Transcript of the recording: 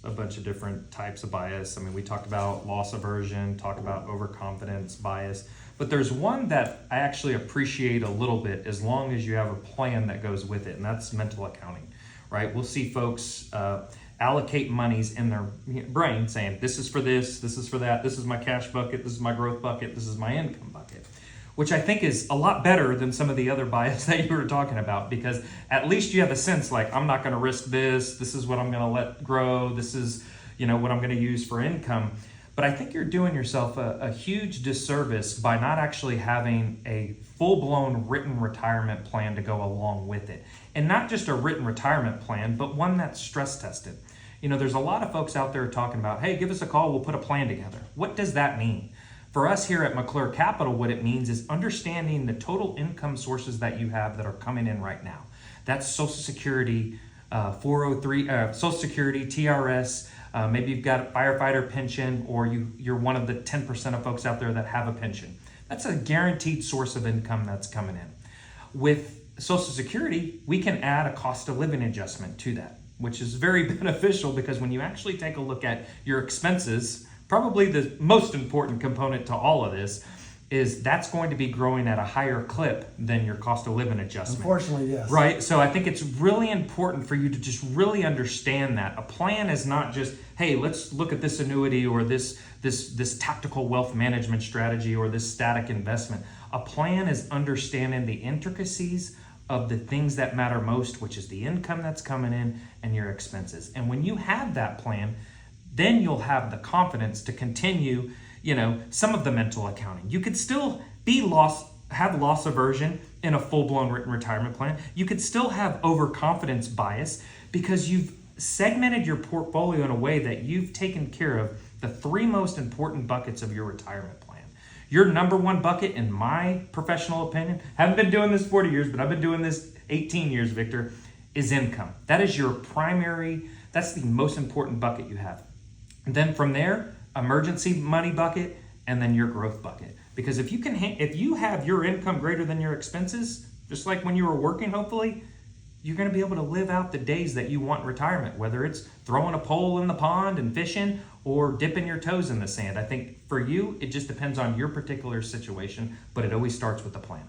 a bunch of different types of bias. I mean, we talked about loss aversion, talked about overconfidence bias, but there's one that I actually appreciate a little bit as long as you have a plan that goes with it, and that's mental accounting, right? We'll see folks allocate monies in their brain saying, this is for this is for that, this is my cash bucket, this is my growth bucket, this is my income bucket, which I think is a lot better than some of the other bias that you were talking about, because at least you have a sense like, I'm not going to risk this is what I'm going to let grow, this is what I'm going to use for income. But I think you're doing yourself a huge disservice by not actually having a full-blown written retirement plan to go along with it. And not just a written retirement plan, but one that's stress tested. There's a lot of folks out there talking about, hey, give us a call, we'll put a plan together. What does that mean? For us here at McClure Capital, what it means is understanding the total income sources that you have that are coming in right now. That's Social Security, 403, Social Security, TRS, maybe you've got a firefighter pension, or you're one of the 10% of folks out there that have a pension. That's a guaranteed source of income that's coming in. With Social Security, we can add a cost of living adjustment to that, which is very beneficial, because when you actually take a look at your expenses, probably the most important component to all of this is that's going to be growing at a higher clip than your cost of living adjustment. Unfortunately, yes. Right? So I think it's really important for you to just really understand that. A plan is not just, hey, let's look at this annuity or this tactical wealth management strategy or this static investment. A plan is understanding the intricacies of the things that matter most, which is the income that's coming in and your expenses. And when you have that plan, then you'll have the confidence to continue, some of the mental accounting. You could still have loss aversion in a full-blown written retirement plan. You could still have overconfidence bias, because you've segmented your portfolio in a way that you've taken care of the three most important buckets of your retirement plan. Your number one bucket, in my professional opinion, haven't been doing this 40 years, but I've been doing this 18 years, Victor, is income. That is your primary, that's the most important bucket you have. And then from there, emergency money bucket, and then your growth bucket. Because if you have your income greater than your expenses, just like when you were working, hopefully, you're going to be able to live out the days that you want in retirement, whether it's throwing a pole in the pond and fishing or dipping your toes in the sand. I think for you, it just depends on your particular situation, but it always starts with a plan.